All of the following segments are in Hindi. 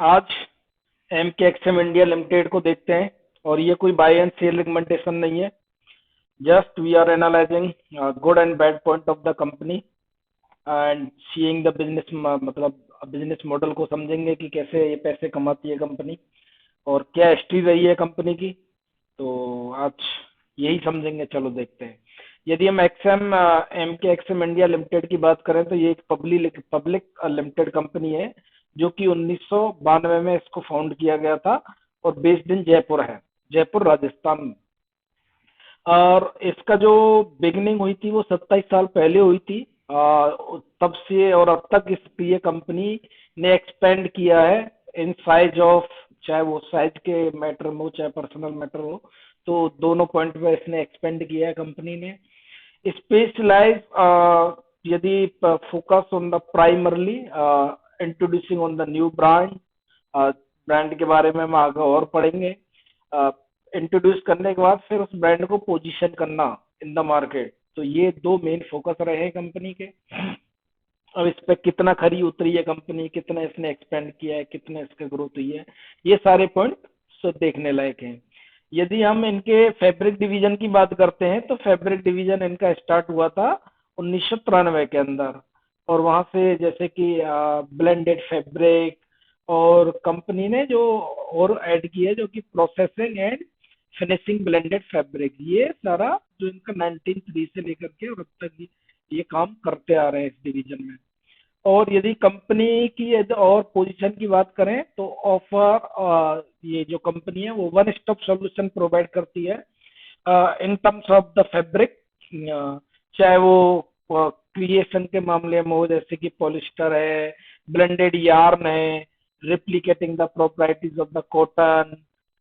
आज एम के एक्सएम इंडिया लिमिटेड को देखते हैं। और ये कोई बाय एंड सेल रिकमेंडेशन नहीं है। Just we are analysing good and bad point of the company and seeing the business, मतलब बिजनेस मॉडल को समझेंगे कि कैसे ये पैसे कमाती है कंपनी और क्या हिस्ट्री रही है कंपनी की। तो आज यही समझेंगे। चलो देखते हैं। यदि हम एक्सएम एम के एक्सएम इंडिया लिमिटेड की बात करें तो ये एक पब्लिक पब्लिक लिमिटेड कंपनी है जो कि 1992 में इसको फाउंड किया गया था और बेस्ड इन जयपुर है, जयपुर राजस्थान में। और इसका जो बिगनिंग हुई थी वो 27 साल पहले हुई थी। तब से और अब तक इस ये कंपनी ने एक्सपेंड किया है इन साइज ऑफ, चाहे वो साइज के मैटर में हो चाहे पर्सनल मैटर हो, तो दोनों पॉइंट पे इसने एक्सपेंड किया है कंपनी ने। स्पेशलाइज, यदि focus on the primarily introducing on the new brand. Brand के बारे में हम आगे और पढ़ेंगे। इंट्रोड्यूस करने के बाद फिर उस ब्रांड को पोजीशन करना इन द मार्केट। तो ये दो मेन फोकस रहे हैं कंपनी के। अब इस पे कितना खरी उतरी है कंपनी, कितना इसने एक्सपेंड किया है, कितना इसका ग्रोथ हुई है, ये सारे पॉइंट देखने लायक हैं। यदि हम इनके फैब्रिक डिवीजन की बात करते हैं तो फैब्रिक डिवीजन इनका स्टार्ट हुआ था 1993 के अंदर। और वहां से जैसे कि ब्लेंडेड फैब्रिक, और कंपनी ने जो और ऐड किया जो कि processing and finishing blended fabric, ये सारा जो इनका 1903 से लेकर के और अब तक ये काम करते आ रहे हैं इस डिवीजन में। और यदि कंपनी की और पोजीशन की बात करें तो ऑफर, ये जो कंपनी है वो वन स्टॉप सॉल्यूशन प्रोवाइड करती है in terms of the fabric. चाहे वो क्रिएशन के मामले में हो, जैसे कि पॉलिस्टर है, ब्लेंडेड यार्न है, replicating the properties of the cotton,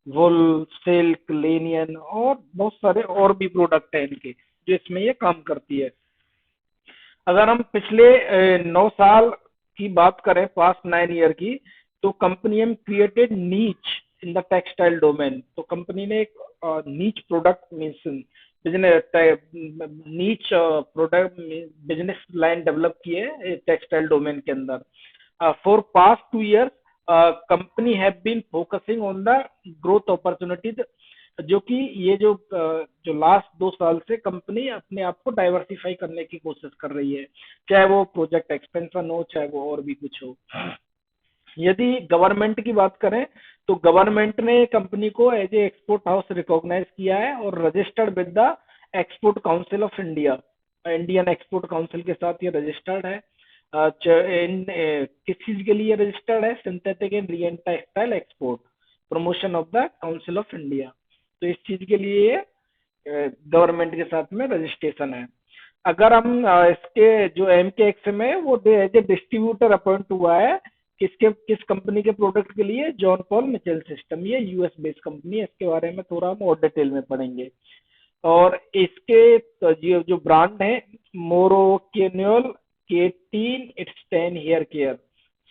wool, silk, linen, और बहुत सारे और भी प्रोडक्ट है इनके जो इसमें ये काम करती है। अगर हम पिछले 9 साल की बात करें, पास्ट 9 ईयर की, तो company am created niche in the textile domain. तो कंपनी ने एक niche product means business niche product business line develop की है टेक्सटाइल डोमेन के अंदर। For past 2 years company have been focusing on the growth opportunities, जो कि ये जो लास्ट 2 साल से कंपनी अपने आप को डाइवर्सिफाई करने की कोशिश कर रही है, चाहे वो प्रोजेक्ट एक्सपेंशन हो चाहे वो और भी कुछ हो। यदि गवर्नमेंट की बात करें तो गवर्नमेंट ने कंपनी को as a export house recognise किया है और registered with the export council of India. Indian export council के साथ ये रजिस्टर्ड है। किस चीज के लिए रजिस्टर्ड है? Synthetic and textile export promotion of the council of India. तो इस चीज के लिए गवर्नमेंट के साथ में रजिस्ट्रेशन है। अगर हम इसके जो एम के एक्स में वो एज ए डिस्ट्रीब्यूटर अपॉइंट हुआ है किसके किस कंपनी के प्रोडक्ट के लिए? John Paul Mitchell system. ये यूएस बेस्ड कंपनी है। इसके बारे में थोड़ा हम और डिटेल में पढ़ेंगे। और इसके जो ब्रांड है, मोरोकेन्योल, केटीन, इट्सटेन हेयर केयर।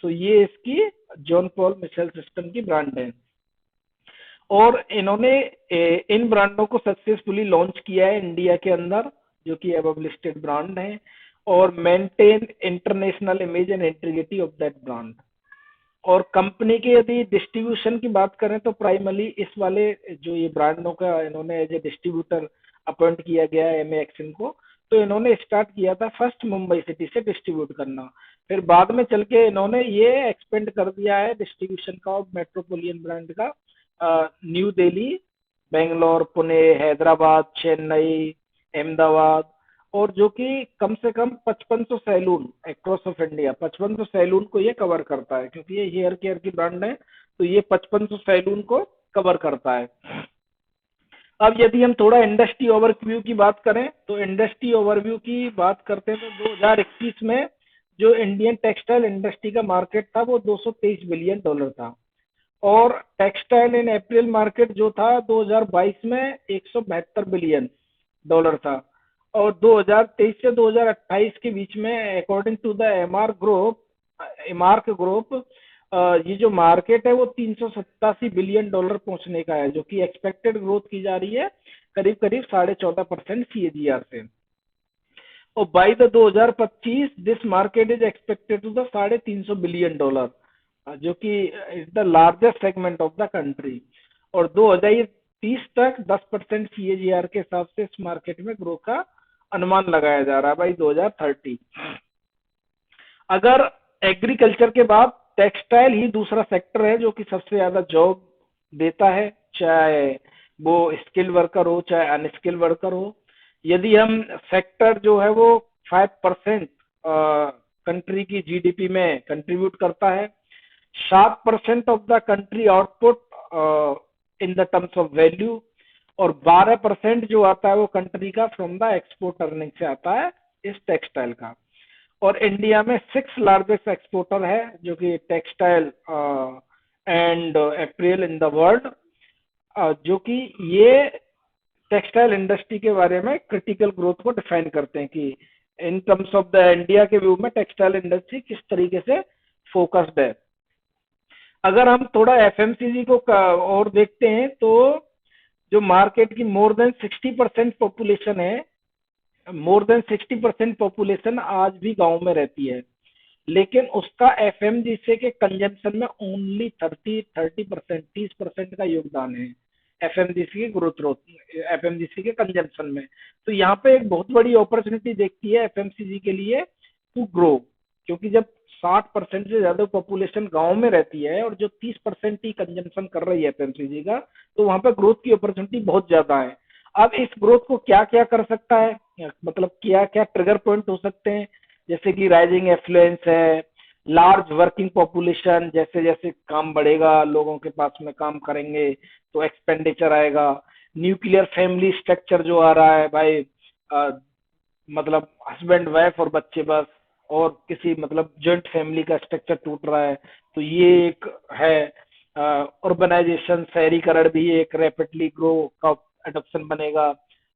सो ये इसकी जॉन पॉल मिचेल सिस्टम की ब्रांड है। और इन्होंने इन ब्रांडों को सक्सेसफुली लॉन्च किया है इंडिया के अंदर, जो कि एबव लिस्टेड ब्रांड है, और maintain international image and integrity of that brand. और कंपनी के यदि डिस्ट्रीब्यूशन की बात करें तो प्राइमरली इस वाले जो ये ब्रांडों का इन्होंने एज ए डिस्ट्रीब्यूटर अपॉइंट किया गया है एम एक्सन को, तो इन्होंने स्टार्ट किया था फर्स्ट मुंबई सिटी से डिस्ट्रीब्यूट करना। फिर बाद में चल के इन्होंने ये एक्सपेंड कर दिया है डिस्ट्रीब्यूशन का और मेट्रोपोलियन ब्रांड का न्यू दिल्ली, बेंगलोर, पुणे, हैदराबाद, चेन्नई, अहमदाबाद, और जो कि कम से कम 5500 salon across of India, 5500 salon को ये कवर करता है, क्योंकि ये हेयर केयर की ब्रांड है तो ये 5500 सैलून को कवर करता है। अब यदि हम थोड़ा इंडस्ट्री ओवरव्यू की बात करें तो इंडस्ट्री ओवरव्यू की बात करते हैं तो 2021 में जो इंडियन टेक्सटाइल इंडस्ट्री का मार्केट था वो $223 बिलियन था। और टेक्सटाइल इन अप्रैल मार्केट जो था 2022 में $172 बिलियन था। और 2023 से 2028 के बीच में अकॉर्डिंग टू द एमार्क ग्रुप ये जो मार्केट है वो $387 बिलियन पहुंचने का है, जो कि एक्सपेक्टेड ग्रोथ की जा रही है करीब करीब 14.5% CAGR से। और by the 2025 this market is expected to the $350 billion. जो कि is the largest segment of the country. और 2030 तक 10% CAGR के हिसाब से इस मार्केट में ग्रोथ का अनुमान लगाया जा रहा है भाई 2030। अगर एग्रीकल्चर के बाद टेक्सटाइल ही दूसरा सेक्टर है जो कि सबसे ज्यादा जॉब देता है, चाहे वो स्किल वर्कर हो चाहे अनस्किल वर्कर हो। यदि हम सेक्टर जो है वो 5% कंट्री की GDP में कंट्रीब्यूट करता है, 7% of the country output in the terms of value, और 12% जो आता है वो कंट्री का फ्रॉम द एक्सपोर्ट अर्निंग से आता है इस टेक्सटाइल का। और इंडिया में 6 लार्जेस्ट एक्सपोर्टर है जो कि textile and April in the world, जो कि ये टेक्सटाइल इंडस्ट्री के बारे में क्रिटिकल ग्रोथ को डिफाइन करते हैं कि in terms of the India के व्यू में टेक्सटाइल इंडस्ट्री किस तरीके से फोकस्ड है। अगर हम थोड़ा FMCG को और देखते हैं तो जो मार्केट की मोर देन 60% पॉपुलेशन है, मोर देन 60% पॉपुलेशन आज भी गांव में रहती है, लेकिन उसका FMGC के कंजम्पशन में ओनली 30% का योगदान है FMGC के FMGC के कंजम्पशन में। तो यहाँ पे एक बहुत बड़ी अपॉर्चुनिटी देखती है FMCG के लिए टू ग्रो, क्योंकि जब 60% से ज्यादा पॉपुलेशन गांव में रहती है और जो 30% ही कंजम्पशन कर रही है FMCG का, तो वहां पर ग्रोथ की अपॉर्चुनिटी बहुत ज्यादा है। अब इस ग्रोथ को क्या क्या कर सकता है, मतलब क्या क्या ट्रिगर पॉइंट हो सकते हैं, जैसे कि राइजिंग एफ्लुएंस है, लार्ज वर्किंग पॉपुलेशन, जैसे जैसे काम बढ़ेगा लोगों के पास में काम करेंगे तो एक्सपेंडिचर आएगा, न्यूक्लियर फैमिली स्ट्रक्चर जो आ रहा है भाई, मतलब हस्बैंड वाइफ और बच्चे बस, और किसी मतलब जॉइंट फैमिली का स्ट्रक्चर टूट रहा है, तो ये एक है। urbanization शहरीकरण भी एक रैपिडली ग्रो का एडॉप्शन बनेगा,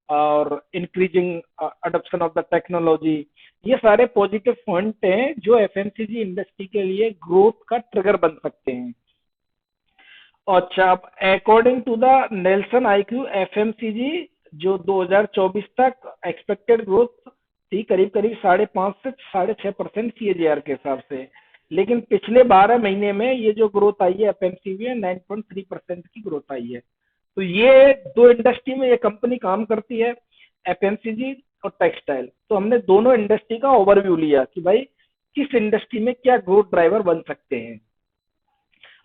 और increasing adoption of the technology, ये सारे पॉजिटिव पॉइंट हैं जो FMCG इंडस्ट्री के लिए ग्रोथ का ट्रिगर बन सकते हैं। अच्छा, अब according to the Nielsen IQ FMCG जो 2024 तक एक्सपेक्टेड ग्रोथ थी करीब करीब 5.5 से 6.5% CAGR के हिसाब से, लेकिन पिछले 12 महीने में ये जो ग्रोथ आई है FMCG में 9.3% की ग्रोथ आई है। तो ये दो इंडस्ट्री में ये कंपनी काम करती है, FMCG और टेक्सटाइल। तो हमने दोनों इंडस्ट्री का ओवरव्यू लिया कि भाई किस इंडस्ट्री में क्या ग्रोथ ड्राइवर बन सकते हैं।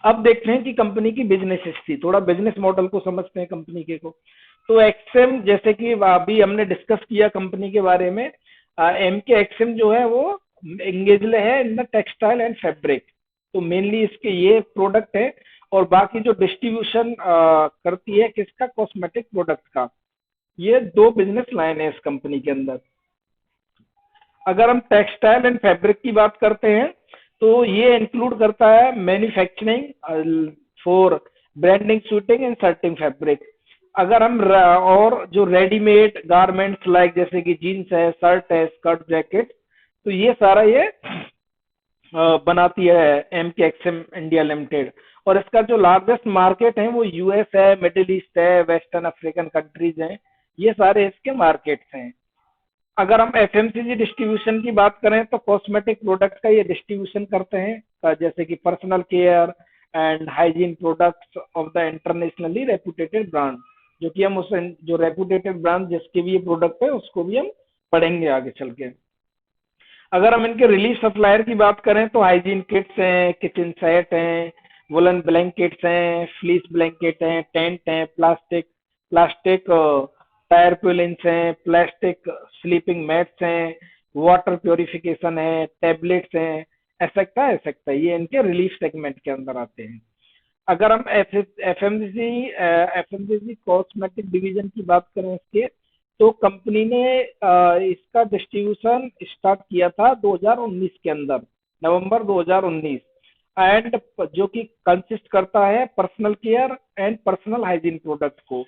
अब देखते हैं कि कंपनी की बिजनेस हिस्ट्री, थोड़ा बिजनेस मॉडल को समझते हैं कंपनी के को। तो एक्सएम, जैसे कि अभी हमने डिस्कस किया कंपनी के बारे में, MK एक्सएम जो है वो एंगेज्ड है इन द टेक्सटाइल एंड फैब्रिक, तो मेनली इसके ये प्रोडक्ट है, और बाकी जो डिस्ट्रीब्यूशन करती है किसका, कॉस्मेटिक प्रोडक्ट का। ये दो बिजनेस लाइन है इस कंपनी के अंदर। अगर हम टेक्सटाइल एंड फैब्रिक की बात करते हैं तो ये इंक्लूड करता है manufacturing for branding, shooting and shirting fabric. अगर हम और जो रेडीमेड गारमेंट्स लाइक जैसे कि जीन्स है, शर्ट है, स्कर्ट, जैकेट, तो ये सारा ये बनाती है MK एक्सएम इंडिया लिमिटेड। और इसका जो लार्जेस्ट मार्केट है वो US है, मिडिल ईस्ट है, वेस्टर्न अफ्रीकन कंट्रीज हैं, ये सारे इसके मार्केट्स हैं। अगर हम FMCG डिस्ट्रीब्यूशन की बात करें तो कॉस्मेटिक प्रोडक्ट का ये डिस्ट्रीब्यूशन करते हैं, जैसे कि personal care and hygiene products of the internationally reputed brand, जो कि हम उस जो रेपुटेटेड ब्रांड जिसके भी ये प्रोडक्ट है उसको भी हम पढ़ेंगे आगे चल के। अगर हम इनके रिलीफ सप्लायर की बात करें तो हाइजीन किट्स हैं, किचन सेट हैं, वुलन ब्लैंकेट्स हैं, फ्लीस ब्लैंकेट हैं, टेंट हैं, प्लास्टिक प्लास्टिक टायर पुलिंग्स हैं, प्लास्टिक स्लीपिंग मैट्स हैं, वाटर प्योरिफिकेशन है, टेबलेट्स हैं, एसेक्टा ये इनके रिलीफ सेगमेंट के अंदर आते हैं। अगर हम FMCG कॉस्मेटिक डिवीजन की बात करें इसके, तो कंपनी ने इसका डिस्ट्रीब्यूशन स्टार्ट किया था 2019 के अंदर, नवंबर 2019, एंड जो कि कंसिस्ट करता है personal care and personal hygiene product को,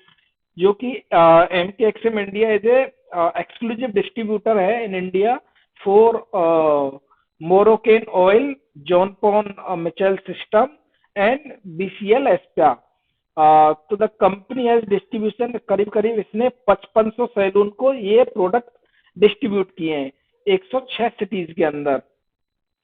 जो कि MK XM India is a exclusive distributor है in India for Moroccan oil, John Paul Mitchell system and BCL ESPA. तो द कंपनी हैज डिस्ट्रीब्यूशन, करीब करीब इसने 5500 सैलून को ये प्रोडक्ट डिस्ट्रीब्यूट किए हैं 106 सिटीज के अंदर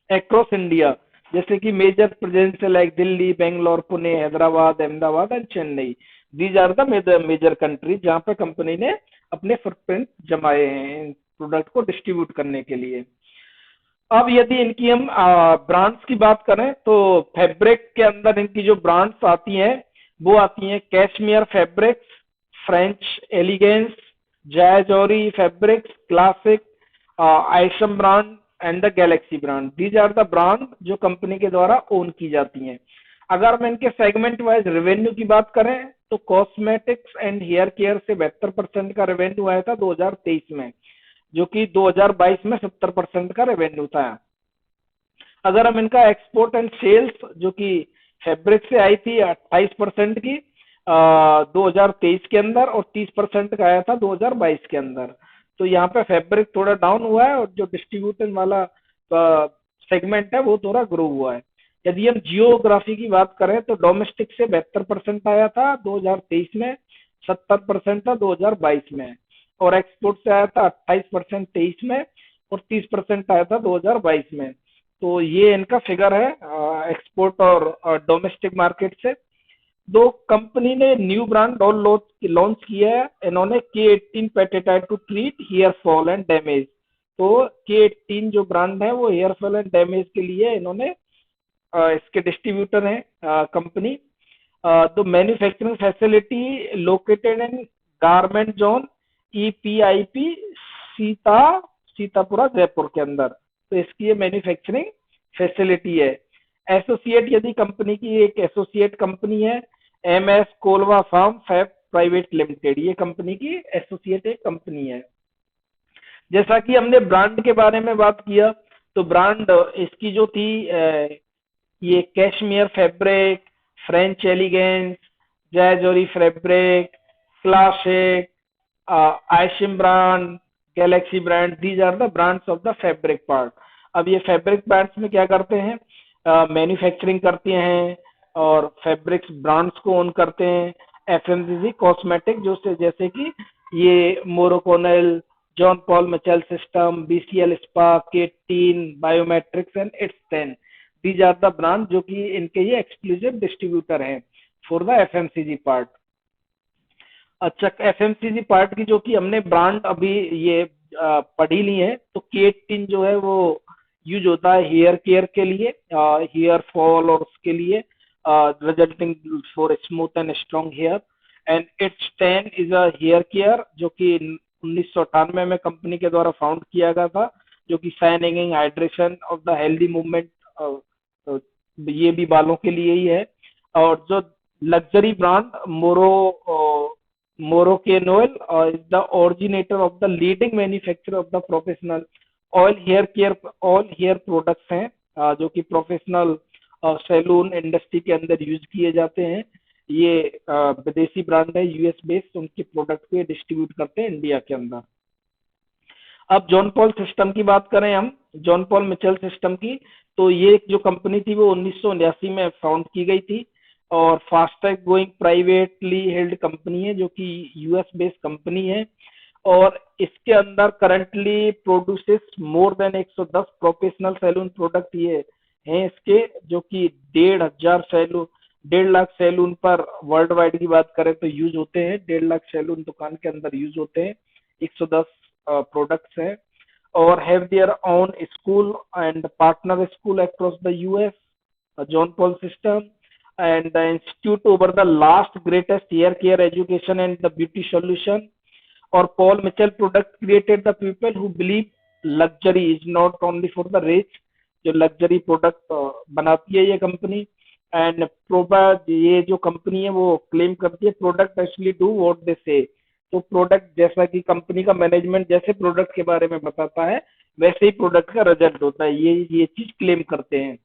अक्रॉस इंडिया। जैसे कि major presence like Delhi, Bangalore, Pune, Hyderabad, Ahmedabad and Chennai. These are the major country जहाँ पे कंपनी ने अपने फुटप्रिंट जमाए हैं प्रोडक्ट को डिस्ट्रीब्यूट करने के लिए। अब यदि इनकी हम ब्रांड्स की बात करें तो फैब्रिक के अंदर इनकी जो ब्रांड्स आती हैं वो आती हैं कैशमियर फैब्रिक्स, फ्रेंच एलिगेंस, जायजोरी फैब्रिक्स, क्लासिक, आइशम brand and the Galaxy brand. These are the brand जो कंपनी के द्वारा ओन की जाती हैं। अगर हम इनके सेगमेंट वाइज रेवेन्यू की बात करें तो कॉस्मेटिक्स एंड हेयर केयर से 72% का रेवेन्यू आया था 2023 में, जो कि 2022 में 70% का रेवेन्यू था। अगर हम इनका एक्सपोर्ट एंड सेल्स जो कि फैब्रिक से आई थी 28% की 2023 के अंदर, और 30% का आया था 2022 के अंदर। तो यहाँ पे फैब्रिक थोड़ा डाउन हुआ है और जो डिस्ट्रीब्यूशन वाला सेगमेंट है वो थोड़ा ग्रो हुआ है। यदि हम जियोग्राफी की बात करें तो डोमेस्टिक से 72% आया था 2023 में, 70% था 2022 में, और एक्सपोर्ट से आया था 28% 23 में, और 30% आया था 2022 में। तो ये इनका फिगर है एक्सपोर्ट और डोमेस्टिक मार्केट से। दो कंपनी ने न्यू ब्रांड और लॉन्च किया है इन्होंने, K18 peptide to treat hair fall and damage. तो K18 जो ब्रांड है वो हेयर फॉल एंड डैमेज के लिए इन्होंने इसके डिस्ट्रीब्यूटर हैं company. The manufacturing facility located in garment zone EPIP Sitapura Jaipur के अंदर। तो इसकी ये मैन्युफैक्चरिंग फैसिलिटी है। एसोसिएट यदि कंपनी की एक एसोसिएट कंपनी है MS Kolva farm fab private limited, ये कंपनी की एसोसिएट एक कंपनी है। जैसा कि हमने ब्रांड के बारे में बात किया तो ब्रांड इसकी जो थी ये कैशमियर फैब्रिक, फ्रेंच एलिगेंस, जयजोरी फैब्रिक, क्लासिक, आइशिम brand, Galaxy brand, these are the brands of the fabric part. अब ये फैब्रिक ब्रांड्स में क्या करते हैं, मैन्युफैक्चरिंग करते हैं और फैब्रिक्स ब्रांड्स को ओन करते हैं। FMCG कॉस्मेटिक जो से जैसे कि ये Moroccanoil, John Paul Mitchell system, BCL spa, K18 biometrics and it's 10, these are the brand जो कि इनके ये एक्सक्लूसिव डिस्ट्रीब्यूटर हैं फॉर द FMCG पार्ट। अच्छा, FMCG पार्ट की जो कि हमने ब्रांड अभी ये पढ़ी ली है, तो K18 जो है वो यूज होता है हेयर केयर के लिए, हेयर फॉल और उसके लिए, resulting for smooth and strong hair. And it's 10 is a hair care जो कि 1998 में कंपनी के द्वारा फाउंड किया गया था, जो कि shining hydration of the healthy movement, ये भी बालों के लिए ही है। और जो luxury brand Moroccanoil is the originator of the leading manufacturer of the professional all hair products हैं, जो कि प्रोफेशनल सैलून इंडस्ट्री के अंदर यूज किए जाते हैं। ये विदेशी ब्रांड है, US बेस्ड, उनके प्रोडक्ट को ये डिस्ट्रीब्यूट करते हैं इंडिया के अंदर। अब जॉन पॉल सिस्टम की बात करें हम, जॉन पॉल मिचेल सिस्टम की, तो ये जो कंपनी थी वो 1979 में फाउंड की गई थी और FASTag going privately held company है जो कि US बेस्ड कंपनी है। और इसके अंदर currently produces more than 110 professional salon product ये हैं इसके, जो कि 1.5 लाख सैलून पर वर्ल्ड वाइड की बात करें तो यूज होते हैं। 1.5 लाख सैलून दुकान के अंदर यूज होते हैं, 110 प्रोडक्ट्स हैं। और have their own school and partner school across the US, John Paul system and the institute over the last greatest hair care education and the beauty solution। और Paul Mitchell product created the people who believe luxury is not only for the rich, जो लग्जरी प्रोडक्ट बनाती है ये कंपनी। एंड प्रोबा ये जो कंपनी है वो क्लेम करती है product actually do what they से। तो प्रोडक्ट जैसा कि कंपनी का मैनेजमेंट जैसे प्रोडक्ट के बारे में बताता है वैसे ही प्रोडक्ट का रिजल्ट होता है, ये चीज क्लेम करते हैं।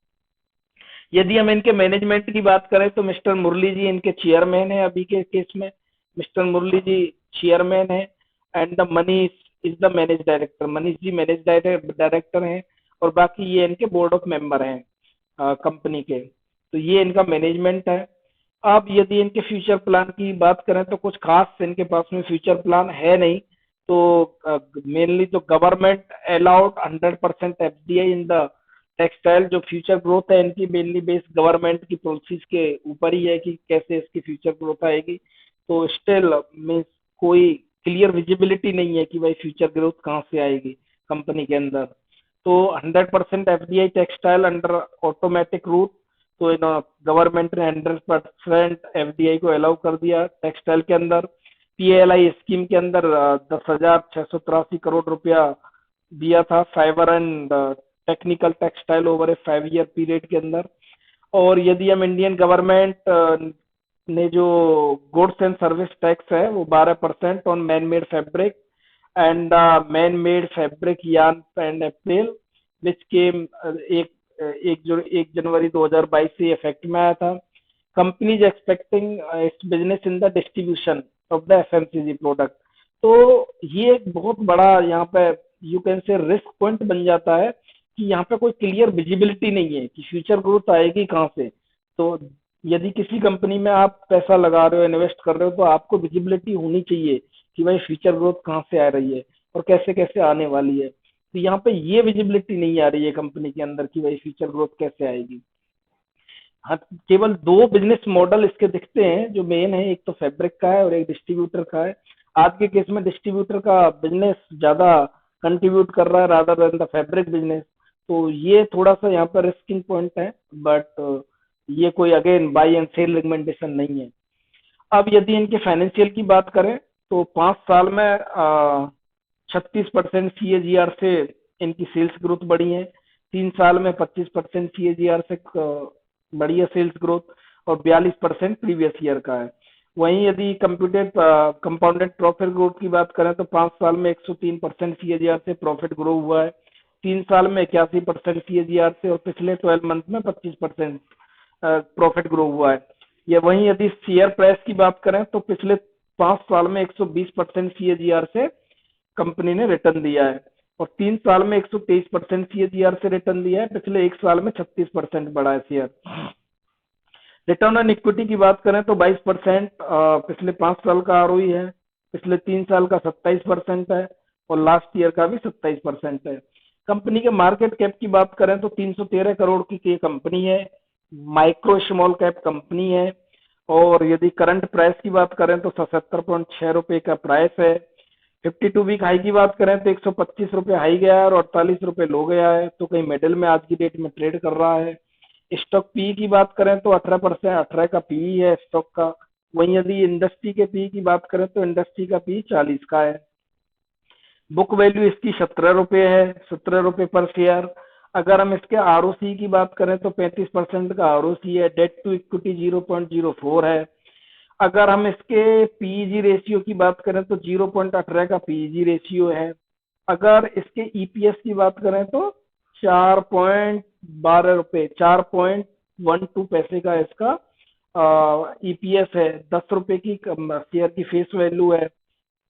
यदि हम इनके मैनेजमेंट की बात करें तो मिस्टर मुरली जी इनके चेयरमैन है अभी के केस में, मिस्टर मुरली जी चेयरमैन है। And the Manish is the manage director, Manish ji manage director हैं और बाकी ये इनके बोर्ड ऑफ मेंबर हैं कंपनी के। तो ये इनका मैनेजमेंट है। अब यदि इनके फ्यूचर प्लान की बात करें तो कुछ खास इनके पास में फ्यूचर प्लान है नहीं। तो मेनली तो government allowed 100% FDI in the textile जो फ्यूचर ग्रोथ है इनकी मेनली बेस गवर्नमेंट की पॉलिसीज के ऊपर ही है कि कैसे इसकी फ्यूचर ग्रोथ आएगी। तो स्टिल मीन्स कोई क्लियर विजिबिलिटी नहीं है कि भाई फ्यूचर ग्रोथ कहाँ से आएगी कंपनी के अंदर। तो 100% FDI textile under automatic route. तो इन गवर्नमेंट ने 100% एफडीआई को अलाउ कर दिया टेक्सटाइल के अंदर। पीएलआई स्कीम के अंदर 10,683 करोड़ रुपया दिया था fibre and technical textile over A 5 year period के अंदर। और यदि हम इंडियन गवर्नमेंट ने जो गुड्स एंड सर्विस टैक्स है वो 12% on man made fabric and man made fabric yarn and apparel which came एक जनवरी 2022 से इफेक्ट में आया था। कंपनी is expecting its business in the distribution of the FMCG product. तो ये एक बहुत बड़ा यहाँ पे you can say risk point बन जाता है कि यहाँ पे कोई क्लियर विजिबिलिटी नहीं है कि फ्यूचर ग्रोथ आएगी कहाँ से। तो यदि किसी कंपनी में आप पैसा लगा रहे हो, इन्वेस्ट कर रहे हो, तो आपको विजिबिलिटी होनी चाहिए कि भाई फ्यूचर ग्रोथ कहाँ से आ रही है और कैसे कैसे आने वाली है। तो यहाँ पे ये विजिबिलिटी नहीं आ रही है कंपनी के अंदर कि भाई फ्यूचर ग्रोथ कैसे आएगी। हाँ, केवल दो बिजनेस मॉडल इसके दिखते हैं जो मेन है, एक तो फैब्रिक का है और एक डिस्ट्रीब्यूटर का है। आज के केस में डिस्ट्रीब्यूटर का बिजनेस ज्यादा कंट्रीब्यूट कर रहा है rather than the fabric business. तो ये थोड़ा सा यहाँ पर रिस्किंग पॉइंट है, बट ये कोई again by and cell recommendation नहीं है। अब यदि इनके फाइनेंशियल की बात करें तो 5 साल में 36% सीएजीआर से इनकी सेल्स ग्रोथ बढ़ी है। 3 साल में 25% सीएजीआर से बढ़ी है सेल्स ग्रोथ और 42% प्रीवियस ईयर का है। वहीं यदि कंप्यूटेड कंपाउंडेड प्रॉफिट ग्रोथ की बात करें तो 5 साल में 103% सीएजीआर से प्रॉफिट ग्रो हुआ है। 3 साल में 81% सीएजीआर से और पिछले 12 मंथ में 25% प्रॉफिट ग्रो हुआ है। या वहीं यदि शेयर प्राइस की बात करें तो पिछले 5 साल में 120% सीएजीआर से कंपनी ने रिटर्न दिया है और 3 साल में 123% सीएजीआर से रिटर्न दिया है। पिछले 1 साल में 36% बढ़ा है शेयर। रिटर्न ऑन इक्विटी की बात करें तो 22% पिछले 5 साल का आरओई है, पिछले 3 साल का 27% है और लास्ट ईयर का भी 27% है। कंपनी के मार्केट कैप की बात करें तो 313 करोड़ की कंपनी है, माइक्रो स्मॉल कैप कंपनी है। और यदि करंट प्राइस की बात करें तो 77.6 रुपए का प्राइस है। 52 वीक हाई की बात करें तो 125 रुपए हाई गया है और 48 रुपए लो गया है, तो कहीं मिडिल में आज की डेट में ट्रेड कर रहा है। स्टॉक पी की बात करें तो 18% का पी है स्टॉक का। वहीं यदि इंडस्ट्री के पी की बात करें तो इंडस्ट्री का पी 40 का है। बुक वैल्यू इसकी 17 रुपए है, 17 रुपए पर शेयर। अगर हम इसके आरओसी की बात करें तो 35% का आरओसी है। डेट टू इक्विटी 0.04 है। अगर हम इसके पीईजी रेशियो की बात करें तो 0.18 का पीईजी रेशियो है। अगर इसके ईपीएस की बात करें तो 4.12 रुपए 4.12 पैसे का इसका ईपीएस है। 10 रुपए की शेयर की फेस वैल्यू है।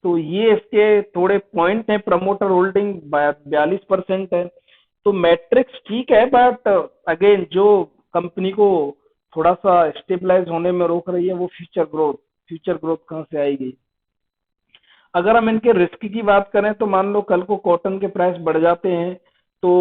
तो ये इसके थोड़े पॉइंट है। प्रमोटर होल्डिंग 42% है। तो मैट्रिक्स ठीक है, बट अगेन जो कंपनी को थोड़ा सा स्टेबलाइज होने में रोक रही है वो फ्यूचर ग्रोथ कहाँ से आएगी। अगर हम इनके रिस्क की बात करें तो मान लो कल को कॉटन के प्राइस बढ़ जाते हैं तो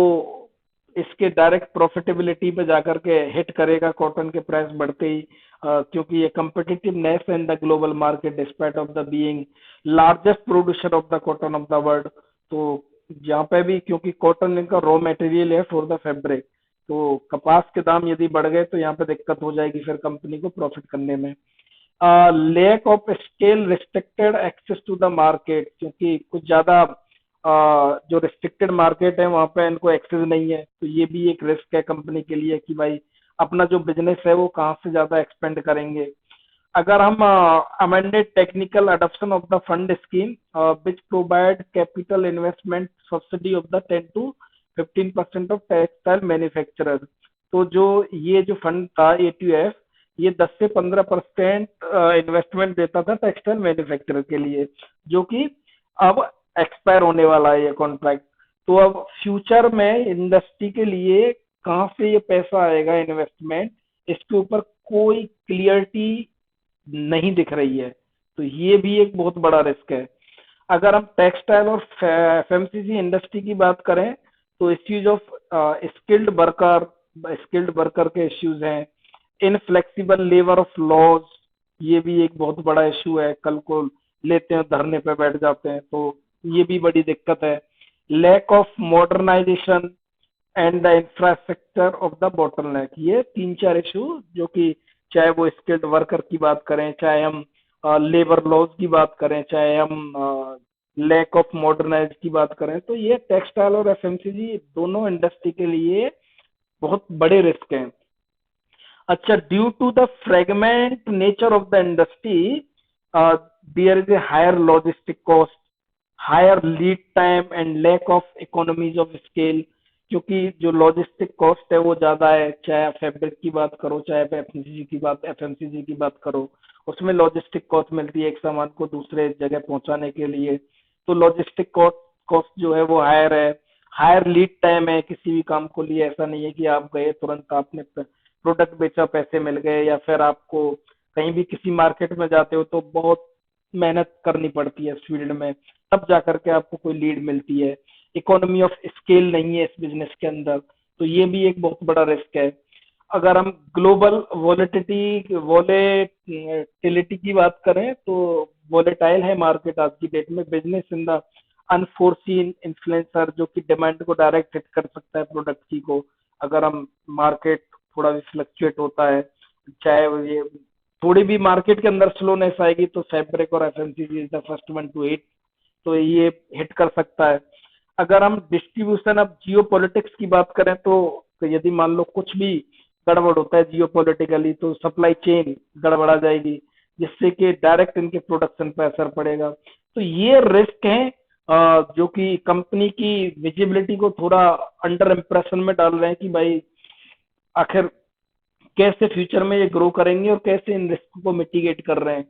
इसके डायरेक्ट प्रॉफिटेबिलिटी पे जाकर के हिट करेगा कॉटन के प्राइस बढ़ते ही, क्योंकि ये competitiveness in the global market despite of the being largest producer of the cotton of the world. तो यहाँ पे भी क्योंकि कॉटन इनका रॉ मटेरियल है फॉर द फैब्रिक, तो कपास के दाम यदि बढ़ गए तो यहाँ पे दिक्कत हो जाएगी फिर कंपनी को प्रॉफिट करने में। Lack of scale restricted access to the market, क्योंकि कुछ ज्यादा जो रिस्ट्रिक्टेड मार्केट है वहां पे इनको एक्सेस नहीं है, तो ये भी एक रिस्क है कंपनी के लिए कि भाई अपना जो बिजनेस है वो कहाँ से ज्यादा एक्सपेंड करेंगे। अगर हम amended technical adoption of the fund scheme which provide capital investment subsidy of the 10 to 15% of textile manufacturer, तो जो ये जो फंड था एटीएफ ये 10 से 15% इन्वेस्टमेंट देता था टेक्सटाइल मैन्युफैक्चरर के लिए, जो कि अब एक्सपायर होने वाला है ये कॉन्ट्रैक्ट। तो अब फ्यूचर में इंडस्ट्री के लिए कहाँ से ये पैसा आएगा इन्वेस्टमेंट, इसके ऊपर कोई क्लियरिटी नहीं दिख रही है। तो ये भी एक बहुत बड़ा रिस्क है। अगर हम टेक्सटाइल और एफएमसीजी इंडस्ट्री की बात करें तो इश्यूज ऑफ स्किल्ड वर्कर के इश्यूज हैं, इनफ्लेक्सिबल लेबर ऑफ लॉज, ये भी एक बहुत बड़ा इशू है, कल को लेते हैं धरने पे बैठ जाते हैं, तो ये भी बड़ी दिक्कत है। Lack of modernisation and the infrastructure of the bottleneck, ये तीन चार इशू जो कि चाहे वो स्किल्ड वर्कर की बात करें, चाहे हम लेबर लॉज की बात करें, चाहे हम लैक ऑफ मॉडर्नाइज की बात करें, तो ये टेक्सटाइल और एफएमसीजी दोनों इंडस्ट्री के लिए बहुत बड़े रिस्क हैं। अच्छा, due to the fragment nature of the industry there is a higher logistic cost, higher lead time and lack of economies of scale, क्योंकि जो लॉजिस्टिक कॉस्ट है वो ज्यादा है, चाहे आप फैब्रिक की बात करो, चाहे आप एफएमसीजी की बात करो, उसमें लॉजिस्टिक कॉस्ट मिलती है एक सामान को दूसरे जगह पहुंचाने के लिए, तो लॉजिस्टिक कॉस्ट कॉस्ट जो है वो हायर है। हायर लीड टाइम है किसी भी काम को लिए, ऐसा नहीं है कि आप गए तुरंत आपने प्रोडक्ट बेचा पैसे मिल गए, या फिर आपको कहीं भी किसी मार्केट में जाते हो तो बहुत मेहनत करनी पड़ती है इस फील्ड में, तब जाकर के आपको कोई लीड मिलती है। इकोनॉमी ऑफ स्केल नहीं है इस बिजनेस के अंदर, तो ये भी एक बहुत बड़ा रिस्क है। अगर हम ग्लोबल वोलेटिलिटी की बात करें तो वोलेटाइल है मार्केट आज की डेट में, business in the unforeseen influencer, जो कि डिमांड को डायरेक्ट हिट कर सकता है प्रोडक्ट की को, अगर हम मार्केट थोड़ा भी फ्लक्चुएट होता है, चाहे वो ये थोड़ी भी मार्केट के अंदर स्लोनेस आएगी तो फैब्रिक और FMCG is the first one two hit, तो ये हिट कर सकता है। अगर हम डिस्ट्रीब्यूशन ऑफ जियो पॉलिटिक्स की बात करें तो यदि मान लो कुछ भी गड़बड़ होता है जियो पॉलिटिकली तो सप्लाई चेन गड़बड़ा जाएगी, जिससे कि डायरेक्ट इनके प्रोडक्शन पर असर पड़ेगा। तो ये रिस्क है जो कि कंपनी की विजिबिलिटी को थोड़ा अंडर इम्प्रेशन में डाल रहे हैं कि भाई आखिर कैसे फ्यूचर में ये ग्रो करेंगे और कैसे इन रिस्क को मिटिगेट कर रहे हैं।